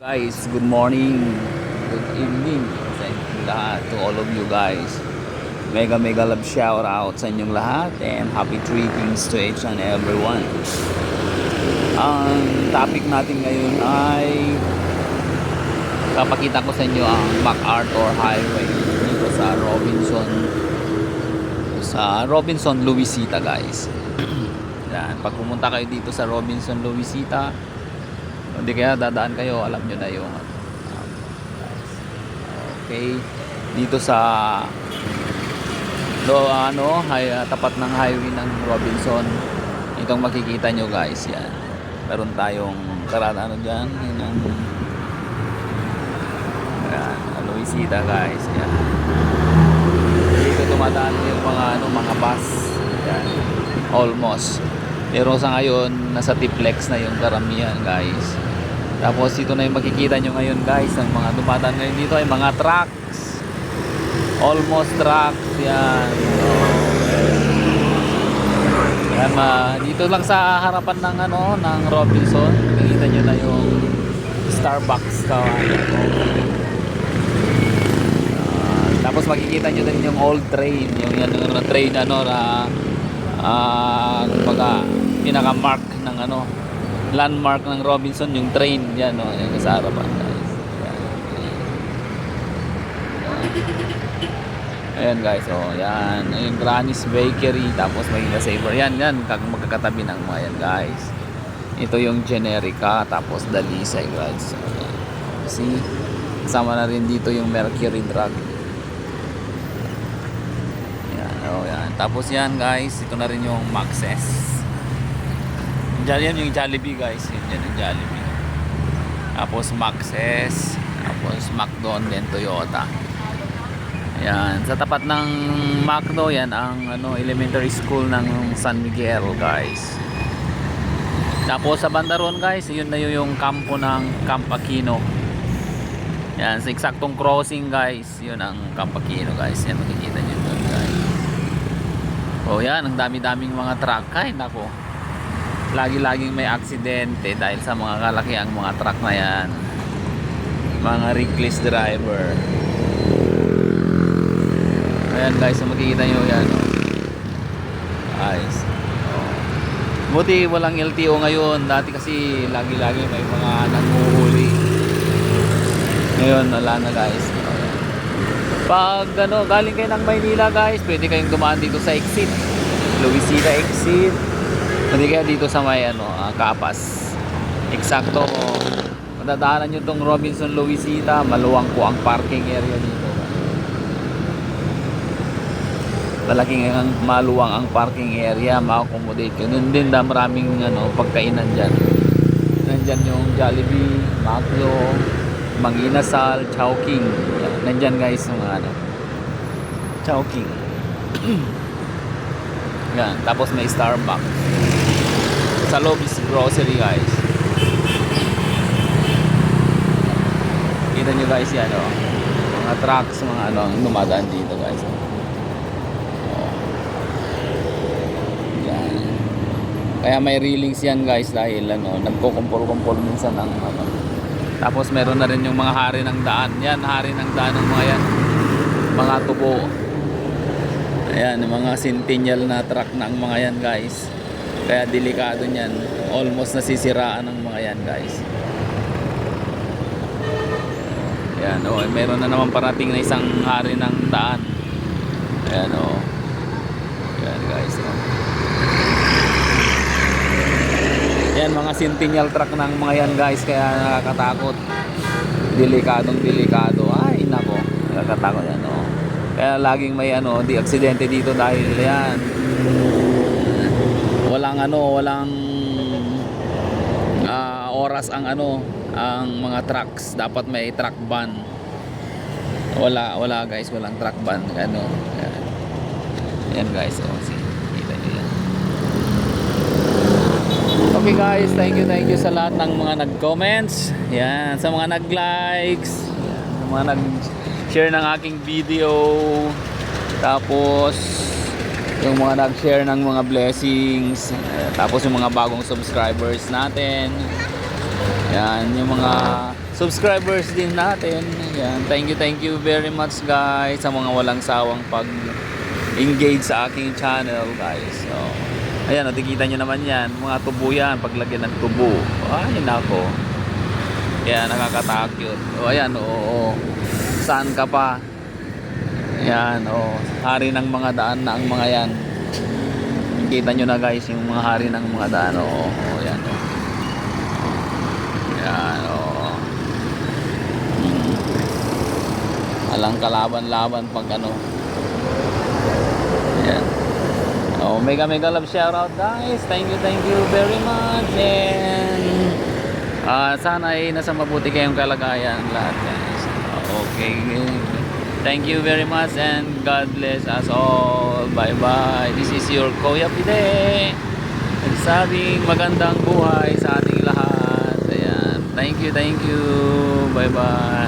Guys, good morning, good evening sa inyong lahat, to all of you guys. Mega love shout out sa inyong lahat and happy greetings to each and everyone. Ang topic natin ngayon ay papakita ko sa inyo ang MacArthur Highway dito sa Robinson, Luisita guys. Yan, pag pumunta kayo dito sa Robinson, Luisita, hindi kaya dadaan kayo, alam nyo na yung okay, dito sa tapat ng highway ng Robinson, itong makikita nyo guys, yan, meron tayong karaan dyan, yan, Luisita guys, yan, dito tumadaan yung mga bus, yan, almost. Pero sa ngayon, nasa Tiplex na yung karamihan guys. Tapos ito na yung makikita nyo ngayon guys. Ang mga dumadaan ngayon dito ay mga trucks. Almost trucks. Yan. Yan, dito lang sa harapan ng Robinson. Makikita nyo na yung Starbucks. Tapos makikita nyo din yung old train. Yung train kumbaga pinaka-mark ng landmark ng Robinson, yung train yan, yung sa harapan guys. Ayan guys, yan yung Granny's Bakery, tapos maging Saver, yan magkakatabi ng mga yan guys. Ito yung Generica, tapos Dalisay guys. See, kasama na rin dito yung Mercury Drug. Yan. Tapos yan guys, ito na rin yung Maxes. Yan yung Jollibee guys, yan yung Jollibee. Tapos Maxes, tapos McDo, then Toyota. Yan, sa tapat ng McDo yan ang elementary school ng San Miguel guys. Tapos sa banda ron guys, yun na yung kampo ng Camp Aquino. Yan, sa eksaktong crossing guys, yun ang Camp Aquino guys. Yan, makikita nyo doon guys. Yan, ang dami-daming mga truck. Ay, nako. Lagi-laging may aksidente dahil sa mga kalakiang mga truck na yan. Mga reckless driver. Ayan guys, so makikita nyo yan. Guys. Buti walang LTO ngayon. Dati kasi lagi-lagi may mga nanguhuli. Ngayon, wala na guys. Pag galing kayo ng Maynila guys, pwede kayong dumaan dito sa exit, Luisita exit. Pwede kaya dito sa may Kapas. Eksakto, madadaanan nyo tong Robinson, Luisita, maluwang po ang parking area dito. Talaking maluwang ang parking area, ma-accommodate yun. Nun din maraming pagkainan dyan. Nandyan yung Jollibee, Macdo, Manginasal, Chowking. Nandyan guys yung Chowking. Yan, tapos may Starbucks. Sa loob is grocery guys. Kita nyo guys yan mga trucks, mga dumadaan dito guys. Yan. Kaya may railings yan guys dahil nagkukumpol-kumpol minsan ng Tapos meron na rin yung mga hari ng daan. Yan, hari ng daan ng mga yan. Mga tubo. Ayan, yung mga centennial na truck ng mga yan guys. Kaya delikado niyan. Almost nasisiraan ng mga yan guys. Ayan, meron na naman parating na isang hari ng daan. Ayan, Ayan guys, Yan, mga centennial truck ng mga yan guys, kaya nakakatakot. Delikado. Ay, nako, nakakatakot yan, Kaya laging may di aksidente dito dahil yan. Walang oras ang mga trucks. Dapat may truck ban. Wala guys, walang truck ban. Yan guys, kita nyo yan. Okay guys, thank you sa lahat ng mga nag-comments. Yan, sa mga nag-likes, sa mga nag-share ng aking video. Tapos yung mga nag-share ng mga blessings. Tapos yung mga bagong subscribers natin. Yan, yung mga subscribers din natin. Ayan. Thank you very much guys sa mga walang sawang pag-engage sa aking channel guys. So, ayan, nakikita nyo naman yan. Mga tubo yan, paglagyan ng tubo. Ay, nako. Kaya nakakatakot. O, ayan, oo. Saan ka pa? Ayan, o. Hari ng mga daan na ang mga yan. Kita nyo na guys, yung mga hari ng mga daan. O, ayan, o. Ayan, o. Alang kalaban-laban pag ano. Ayan. Oh, mega love shoutout guys. Thank you very much. And sana ay nasa mabuti kayong kalagayan lahat guys. Okay. Thank you very much and God bless us all. Bye bye. This is your Kuya Pide. Nagsabing magandang buhay sa ating lahat. Ayan. Thank you. Bye bye.